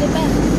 depends.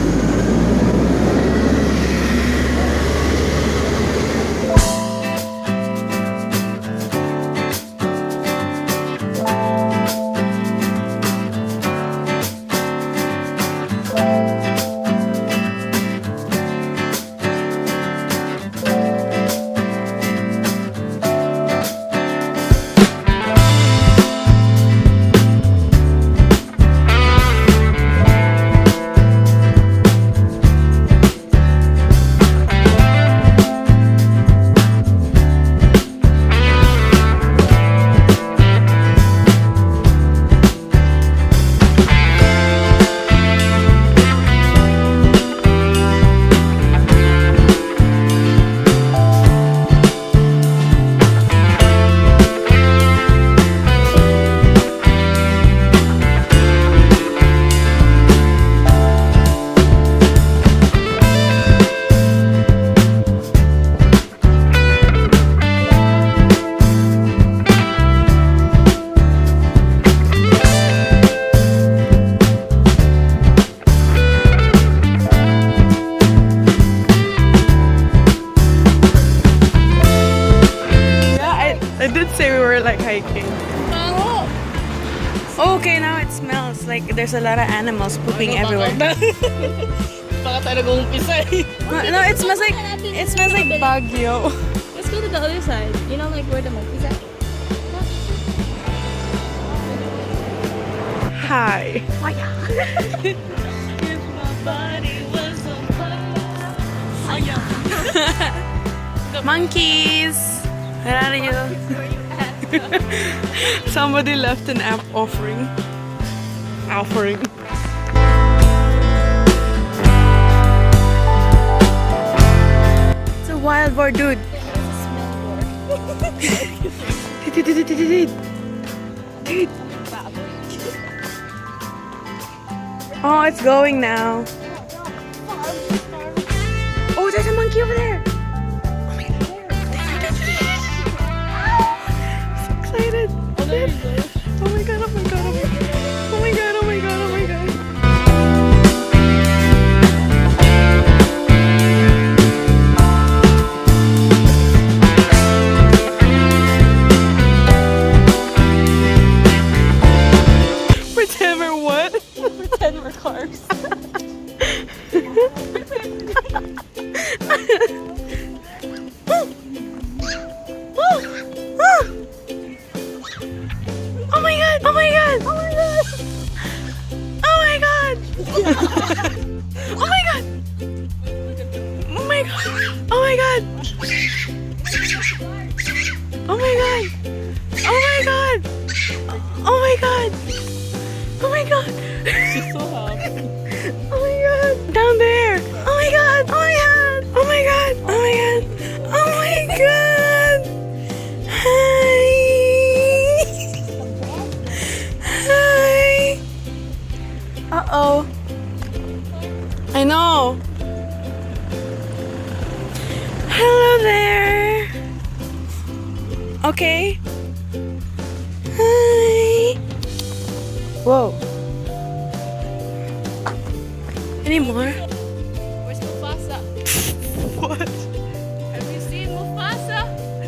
I did say we were like hiking. Oh, okay, now it smells like there's a lot of animals pooping everywhere. Baka tayo nag-uumpisa eh. No, it smells like Baguio. Let's go to the other side. You know, like where the monkeys are. Hi. If my body was on fire. Monkeys! Where are you? Somebody left an app offering. It's a wild boar, dude. Dude. Oh, it's going now. Oh, there's a monkey over there. Oh my god. So excited. Oh, there you go. Oh my god, oh my god, oh my god. Oh my god, oh my god, oh my god. Pretend we're what? Pretend we're cars. Oh my god! Oh my god! Oh my god! Oh my god! Oh my god! Oh my god! Oh my god! Oh my god! Oh my god! Oh my god! Oh my god! She's so happy. Oh my god! Down there! Oh my god! Oh my god! Oh my god! Oh my god! Oh my god! Hi! Hi! Uh-oh. I know. Hello there. Okay. Hi. Whoa. Any more? Where's Mufasa? What? Have you seen Mufasa?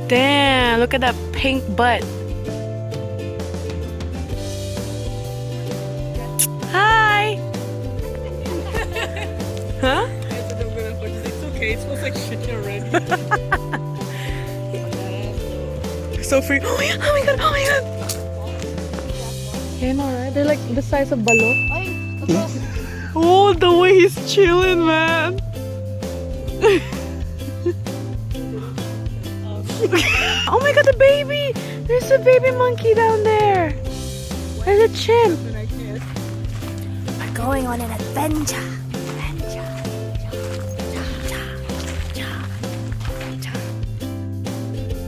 Damn, look at that pink butt. Hi. Huh? It's okay, it smells like shit already. So free. Oh my god, oh my god, oh my god. Yeah, no, right? They're like the size of balot. Oh, the way he's chilling, man. Oh my god, the baby! There's a baby monkey down there. There's a chimp. We're going on an adventure.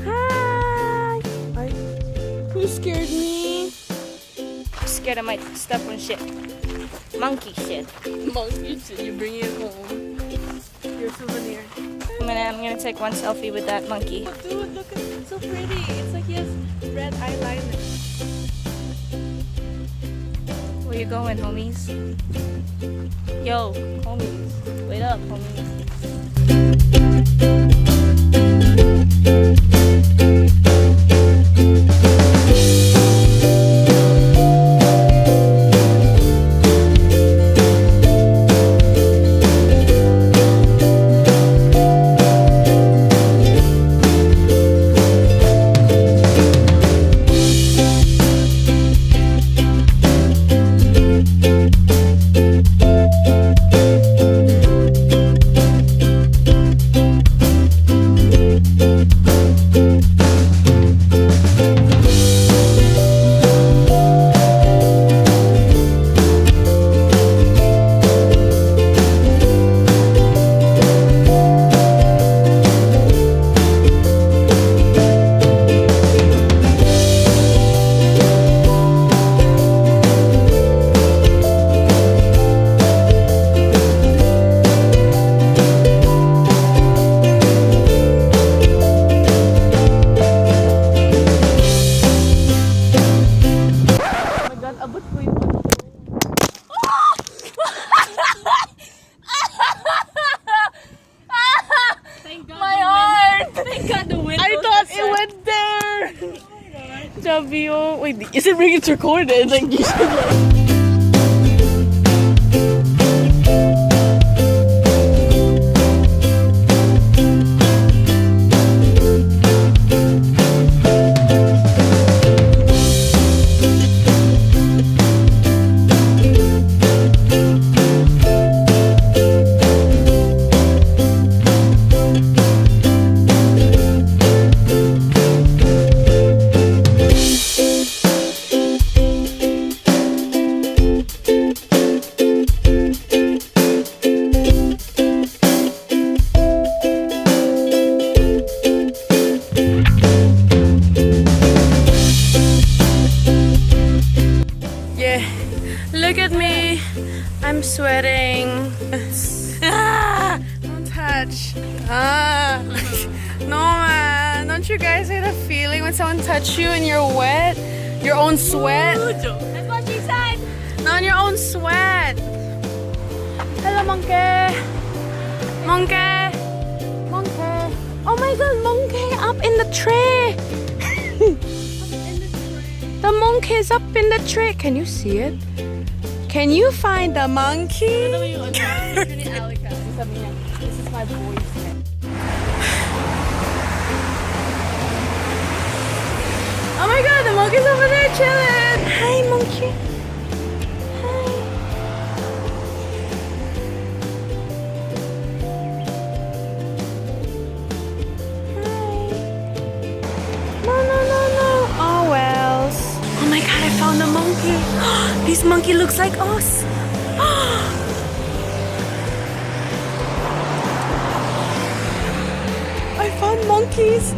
Hi. Hi. Who scared me? I'm scared I might step on shit. Monkey shit. Monkey shit. You bring it home. Your souvenir. I'm gonna take one selfie with that monkey. Oh, dude, look at it. It's so pretty. It's like he has red eyeliner. Wait, Where you going, homies? Yo, homies. Wait up, homies. Javio. Wait, is it being recorded? Like, you should like... Look at me. I'm sweating. Don't touch. No, man. Don't you guys hate the feeling when someone touch you and you're wet? Your own sweat? That's what she said. Not your own sweat. Hello, monkey. Monkey. Monkey. Oh my god, monkey up in the tree. The monkey is up in the tree. Can you see it? Can you find the monkey? This is my boyfriend. Oh my god, the monkey's over there chilling. Hi, monkey. Hi. No. Oh well. Oh my god, I found a monkey. This monkey looks like us. I found monkeys.